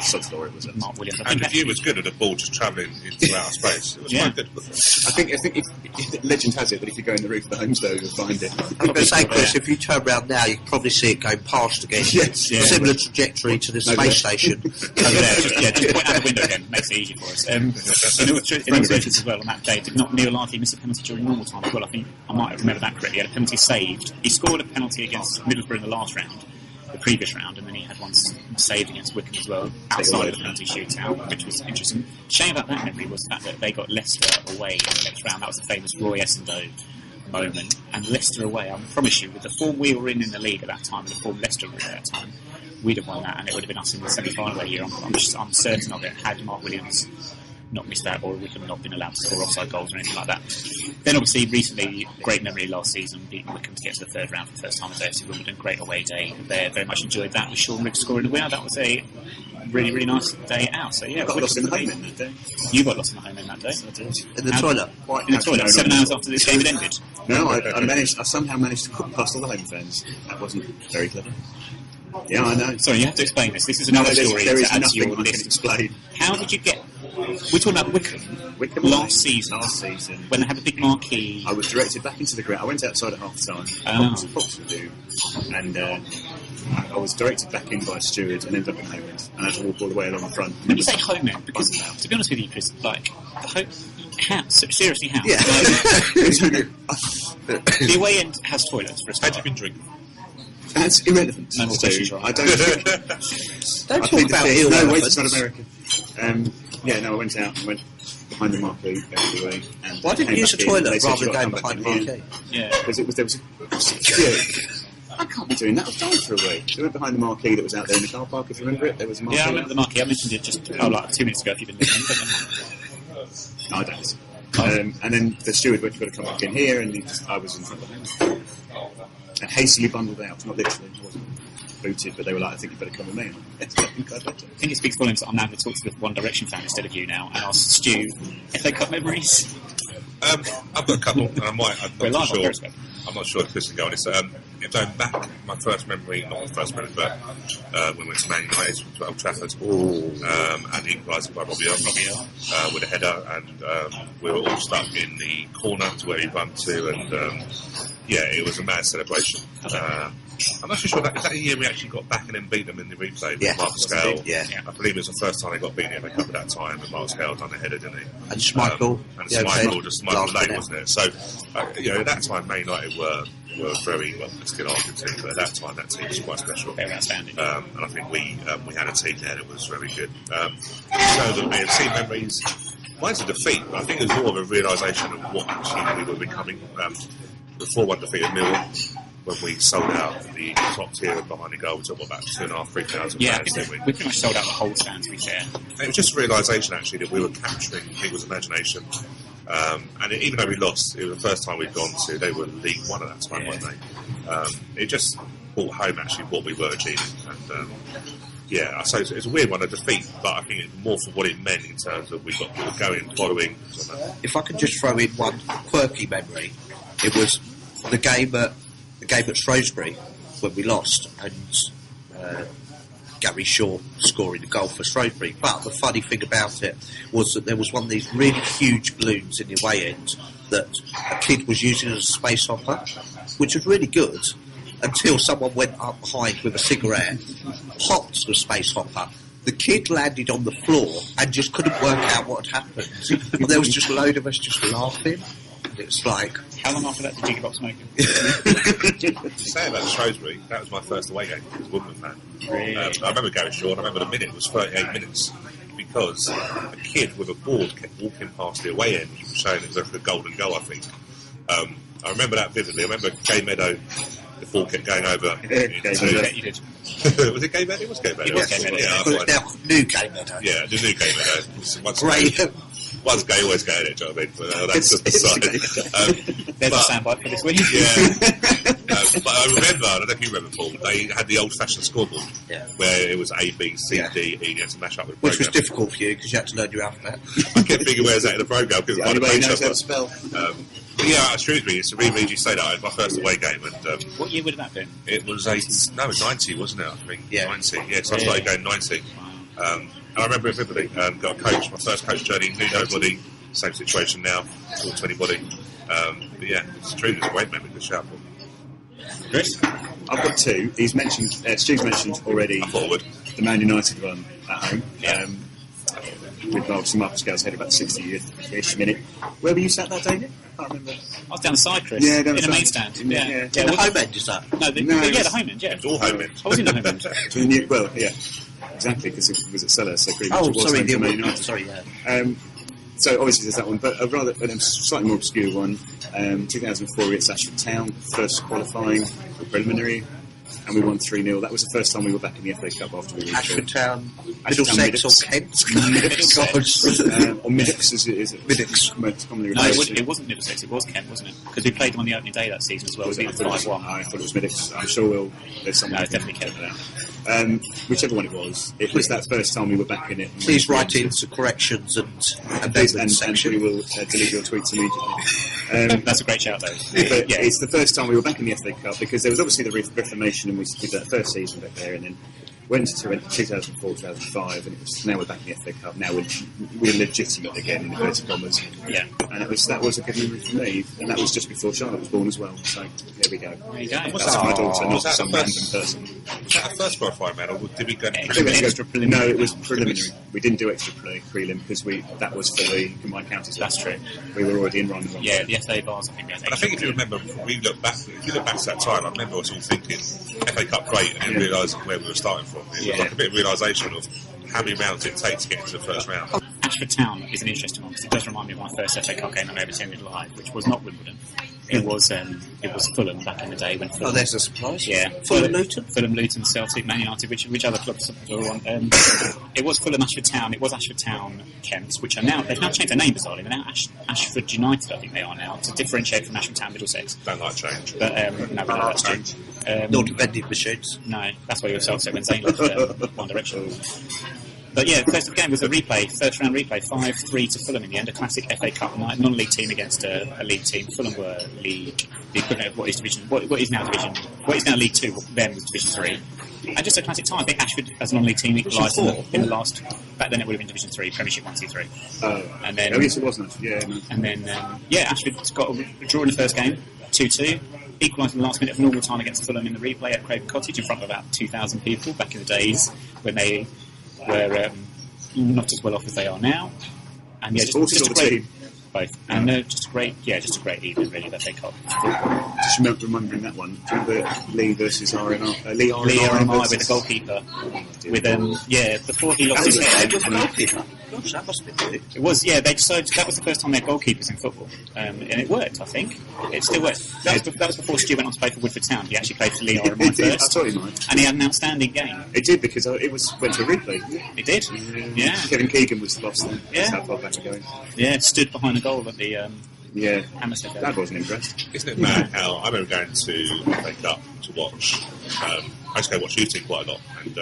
sod's law, it was us. Mark Williams. And the view was good of the ball just travelling into outer space. It was quite good. I think if legend has it that if you go in the roof of the homestay, you'll find it. I'm going to say, Chris, if you turn around now, you can probably see it going past again. Yes. Yeah. Similar trajectory to the space station. Just point out the window again. Makes it easy for us. In all seriousness as well, on that day, did not Neil Larkey miss a penalty during normal time as well? I think I might remember that correctly. He had a penalty saved. He scored a penalty against Middlesbrough in the last round, the previous round, and then he had one saved against Wickham as well, outside of the penalty shootout, which was interesting. Shame about that memory was the fact that they got Leicester away in the next round. That was the famous Roy Essendon moment. And Leicester away, I promise you, with the form we were in the league at that time, and the form Leicester were in at that time, we'd have won that, and it would have been us in the semi-final that year. I'm certain of it. Had Mark Williams not missed that, or we could have not been allowed to score offside goals or anything like that. Then obviously recently, great memory last season, beating Wickham to get to the third round for the first time at AFC Wimbledon. Great away day there. Very much enjoyed that with Sean Riggs scoring the winner. That was a really, really nice day out. So yeah, I got lost in the home end that day. You got lost in the home end that day. I did. In the toilet. In the toilet, 7 hours after this game had ended. No, I somehow managed to put past all the home fans. That wasn't very clever. Yeah, I know. Sorry, you have to explain this. This is another story. There is to add to nothing your I can list. explain. How did you get... We're talking about Wickham last season. When they had a big marquee. I was directed back into the ground. I went outside at half time. Fox would do. And I was directed back in by a steward and ended up in home end. And I had to walk all the way along the front. When you say home end, because to be honest with you, Chris, like, seriously, how? Yeah. The away end has toilets for a start. Had you been drinking? That's irrelevant. No more questions, right? I don't think... Don't talk about ill No, wait, relevance. it's not American. I went out and went behind the marquee everywhere. And Why didn't you use a toilet rather than going behind the marquee? Yeah. Because there was a security. I can't be doing that. I was dying for a week. We went behind the marquee that was out there in the car park, if you remember it. There was a marquee. Yeah, I remember the marquee. I mentioned it just like 2 minutes ago if you've been listening. No, I don't. And then the steward went, you've got to come back in here, and I was in front of him. And hastily bundled out, not literally. I wasn't booted, but they were like, I think you better come with me. I think it speaks volumes that I'm now going to talk to the One Direction fan instead of you now and ask Stu, FA Cup memories? I've got a couple, and I'm not sure if Chris can go on this. Going back, my first memory, not my first memory, but when we went to Man United to Old Trafford, and equalised by Robbie Earl with a header, and we were all stuck in the corner to where he ran to, and it was a mad celebration. I'm not sure is that the year we actually got back and then beat them in the replay with Mark Scale. I believe it was the first time they got beaten in the FA Cup at that time, and Mark Scale done a header, didn't he? And Schmeichel. Just Schmeichel late, wasn't it? So, at that time, Man United were very, let's get Argentina, but at that time, that team was quite special. Very outstanding. And I think we had a team there that was very good. So the AFC memories, mine's a defeat, but I think it was more of a realisation of what actually we were becoming. Before one defeated Millwall, when we sold out the top tier behind the goal, we took about 2,500, 3,000 fans, didn't we? We pretty much sold out the whole stand, to be fair. It was just a realisation, actually, that we were capturing people's imagination. And even though we lost, it was the first time we'd gone to, they were League One at that time, weren't they? It just brought home, actually, what we were achieving. And, so it's a weird one, a defeat, but I think it's more for what it meant in terms of we were going, following. If I could just throw in one quirky memory, it was the game at Shrewsbury when we lost, and Gary Shaw scoring the goal for Shrewsbury. But the funny thing about it was that there was one of these really huge balloons in the away end that a kid was using as a space hopper, which was really good until someone went up behind with a cigarette, popped the space hopper. The kid landed on the floor and just couldn't work out what had happened. And there was just a load of us just laughing. And it was like... How long after that did you give up smoking? To say about Shrewsbury, that was my first away game as a Wimbledon fan. Really? I remember Gary Shaw, and I remember the minute was 38 minutes because a kid with a board kept walking past the away end, showing it was the golden goal, I think. I remember that vividly. I remember Gay Meadow, the ball kept going over. You did. Was it Gay Meadow? It was Gay Meadow. It was Gay Meadow. Yeah, But now, new game Meadow. yeah, the new Gay Meadow. Great. One's gay, always gay, do you know what I mean? But, that's just the side. There's a soundbite for this week. Yeah. But I remember, I don't know if you remember, Paul, they had the old-fashioned scoreboard where it was A, B, C, D, E, and you had to mash up with the Which was programme. difficult for you because you had to learn your alphabet. I kept thinking, where's that in the programme? Because Anybody knows how to spell? But yeah, at Shrewsbury, it's really easy to say that. It was my first away game, and What year would that have been? it was 90, wasn't it? I think Yeah. 90. Yeah, so I started going 90. And I remember it vividly. Got a coach, my first coach journey, knew nobody. Same situation now, talk to anybody. But yeah, it's true. It's a great memory to shout for. Chris? I've got two. He's mentioned, Stu's mentioned already I forward. the Man United one at home. Yeah. With obviously Marcus Gale's head about 60-ish minute. Where were you sat that day, Nick? I can't remember. I was down the side, Chris. Yeah, down the in a main side. stand. Yeah. Yeah. In the home end, is that? No, No, it yeah, was- the home end, yeah. It's all home in. I was in the home end. To the new, well, yeah, exactly, because it was at Cellar, so pretty much Oh, it was sorry, home the to Man United. sorry, yeah. So obviously there's that one, but a rather a slightly more obscure one. 2004 against Ashford Town, first qualifying or preliminary, and we won 3-0. That was the first time we were back in the FA Cup after we were Ashford Town, Ashford Town, Middlesex or Kent? or Middlesex as it is Middlesex. most commonly No, referred to. it wasn't Middlesex, it was Kent, wasn't it? Because we played them on the opening day that season as well. Was We it? beat them 5-1. I thought it was Middlesex. I'm sure there's someone. No, it's definitely Kent. Whichever one it was that first time we were back in it. Please write in some corrections and amendments and section. we will delete your tweets immediately. That's a great shout, though. But Yeah. it's the first time we were back in the FA Cup because there was obviously the Reformation and we did that first season back there and then went to 2004, 2005 and now we're back in the FA Cup. Now we're legitimate again in inverted commas. Yeah. And that was a good memory for me and that was just before Charlotte was born as well. So there we go. There you go. That's my daughter, not Was that some the random first- person. Was that the first qualifying medal? Or did we go Extra preliminary. No, it was preliminary. We didn't do extra prelim because that was for the combined counties. That's true. We were already in round one. Yeah, the FA bars, I think we had And I think if you remember, if you look back to that time, I remember us all thinking FA Cup great, and then realising where we were starting from. It was like a bit of realisation of how many rounds it takes to get into the first round. Ashford Town is an interesting one because it does remind me of my first FA Cup game I ever attended live, which was not Wimbledon. It was Fulham back in the day when Fulham. Oh, there's a surprise. Yeah, Fulham Luton? Fulham, Luton, Celtic, Man United. Which other clubs were on? It was Fulham, Ashford Town. It was Ashford Town, Kent, which are now they've now changed their name bizarrely. They're now Ashford United, I think they are now, to differentiate from Ashford Town, Middlesex. Don't like change. But no, that's changed. Not vending machines. No, that's why you're so when Zane left One Direction. But yeah, the first game was a replay, first round replay, 5-3 to Fulham in the end, a classic FA Cup night, non-league team against a league team. Fulham were league, the equivalent of what is now League 2, then was Division 3. And just a classic time. I think Ashford, as a non-league team, equalised in the last, back then it would have been Division 3, Premiership 1, 2, 3. And then, yes, it wasn't. Yeah. No. And then, Ashford got a draw in the first game, 2-2. Equalised in the last minute of normal time against Fulham in the replay at Craven Cottage in front of about 2,000 people back in the days when they were not as well off as they are now. And yeah, just a great both. And just a great evening really that they got. Just remembering that one. Do you remember Lee versus RMI? Lee RMI with the goalkeeper. Before he lost his head. Gosh, that must have been good. It was, they decided that was the first time they had goalkeepers in football. And it worked, I think. It still worked. That was before Stu went on to play for Woodford Town. He actually played for Lee RMI first. I thought he might. And he had an outstanding game. It did because it went to a replay. It did? Yeah. Kevin Keegan was the boss then. Yeah. That's how far back we're going. Yeah, stood behind the goal at the Hammersmith. Dad wasn't impressed. Isn't it mad how I remember going to FA Cup to watch? I used to go watch shooting quite a lot, and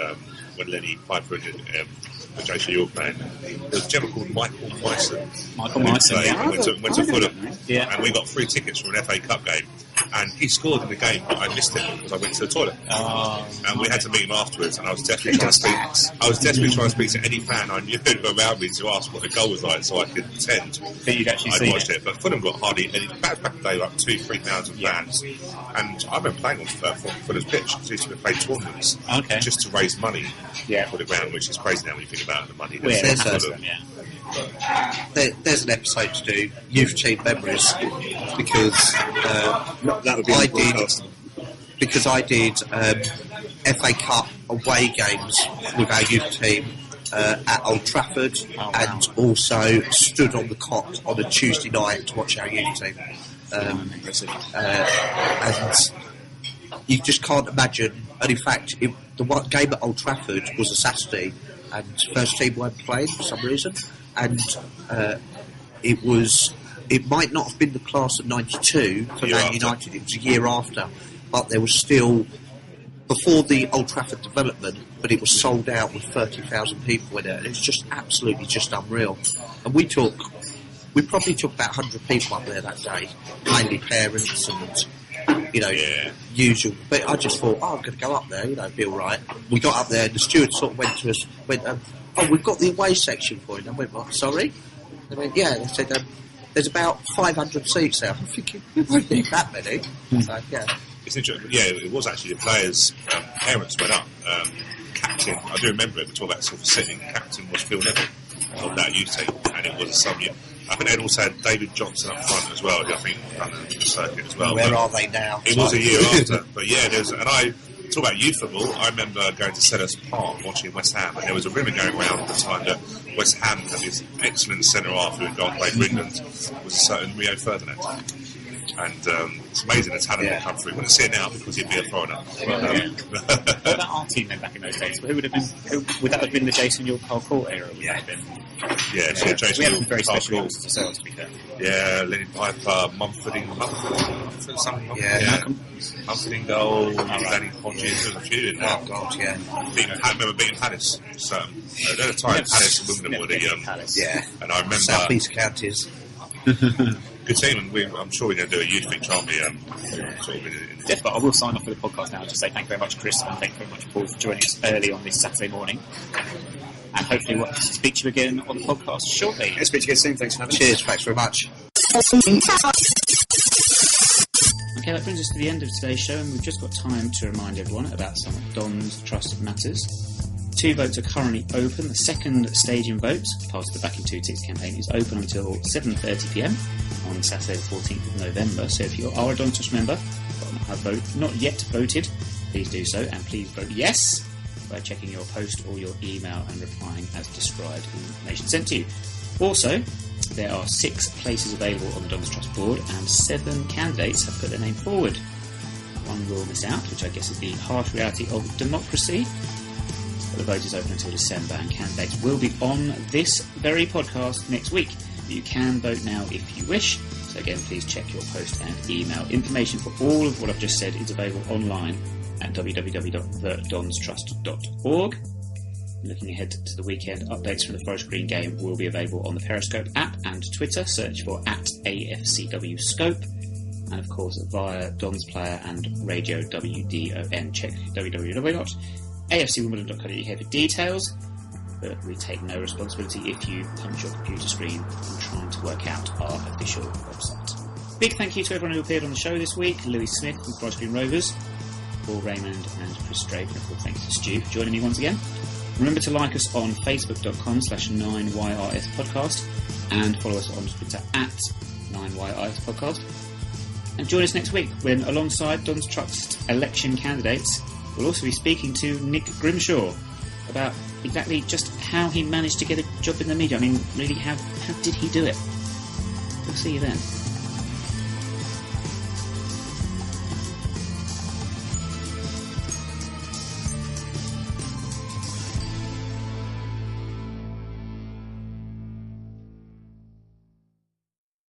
when Lenny played for JC York playing. There was a gentleman called Michael Myson. Went to Fulham, and we got 3 tickets for an FA Cup game. And he scored in the game, but I missed him because I went to the toilet. And we had to meet him afterwards. And I was desperately trying to speak to any fan I knew around me to ask what the goal was like, so I could pretend I'd watched it. But Fulham got hardly any. Back in the day, like 2,000-3,000 fans. And I remember playing on Fulham's pitch because we used to play tournaments just to raise money for the ground, which is crazy now when you think about the money. There's an episode to do, youth team memories, because that would be I did FA Cup away games with our youth team at Old Trafford, and also stood on the cot on a Tuesday night to watch our youth team. And you just can't imagine. And in fact, the one game at Old Trafford was a Saturday, and first team weren't playing for some reason, and it might not have been the class of '92 for Man United. It was a year after, but there was still before the Old Trafford development. But it was sold out with 30,000 people in it, and it was just absolutely just unreal. And we probably took about 100 people up there that day, mainly parents and usual. But I just thought, I'm going to go up there, be all right. We got up there, and the steward sort of went to us, we've got the away section for you. And I went, what, sorry? They went, yeah. They said, there's about 500 seats there. I'm thinking, we won't need that many. So, yeah. It's interesting. Yeah, it was actually the players' parents went up. Captain, I do remember it, we're talking about sort of sitting. Captain was Phil Neville of that youth team, and it was a sub-year. I think they'd also had David Johnson up front as well. I think done the circuit as well. Where are they now? It was a year after, but yeah, and I talk about youth football. I remember going to Sellers Park watching West Ham, and there was a rumour going around at the time that West Ham had this excellent centre half who had gone to play for England, was a certain Rio Ferdinand. And it's amazing the talent that come through. We wouldn't see it now because he'd be a foreigner. What about our team then back in those days? Would that have been the Jason York Carl Court era? Would that have been? Yeah, so Jason we had York, some very Carl special Court. youngsters ourselves, to be fair. Yeah, Lenny Piper, Mumford, something. Mumford in goal, Danny Hodges, there's a few in there. Oh God, yeah. I remember beating Palace. So, at the time, Palace and Wimbledon were the and I remember South East counties. Good team, and I'm sure we're going to do a youth thing, aren't we? Yes, but I will sign off with the podcast now and just say thank you very much, Chris, and thank you very much, Paul, for joining us early on this Saturday morning. And hopefully we'll speak to you again on the podcast shortly. Speak to you again soon. Thanks for having us. Cheers, thanks very much. Okay, that brings us to the end of today's show, and we've just got time to remind everyone about some of Don's trusted matters. 2 votes are currently open. The second staging vote, part of the Back in 2 Ticks campaign, is open until 7:30pm on Saturday the 14th of November. So if you are a Don Trust member but have not yet voted, please do so, and please vote yes by checking your post or your email and replying as described in the information sent to you. Also, there are 6 places available on the Don's Trust board, and 7 candidates have put their name forward. One will miss out, which I guess is the harsh reality of democracy. The vote is open until December, and candidates will be on this very podcast next week. You can vote now if you wish. So again, please check your post and email. Information for all of what I've just said is available online at www.thedonstrust.org. Looking ahead to the weekend, updates from the Forest Green game will be available on the Periscope app and Twitter. Search for @AFCWScope. And of course via Don's Player and Radio WDON. Check www.afcwimbledon.co.uk for details, but we take no responsibility if you punch your computer screen and trying to work out our official website. Big thank you to everyone who appeared on the show this week: Louis Smith from Forest Green Rovers, Paul Raymond and Chris Draper, and of course thanks to Stu for joining me once again. Remember to like us on facebook.com/9YRS podcast and follow us on Twitter @9YRS podcast. And join us next week when, alongside Don's Trust election candidates, we'll also be speaking to Nick Grimshaw about exactly just how he managed to get a job in the media. I mean, really, how did he do it? We'll see you then.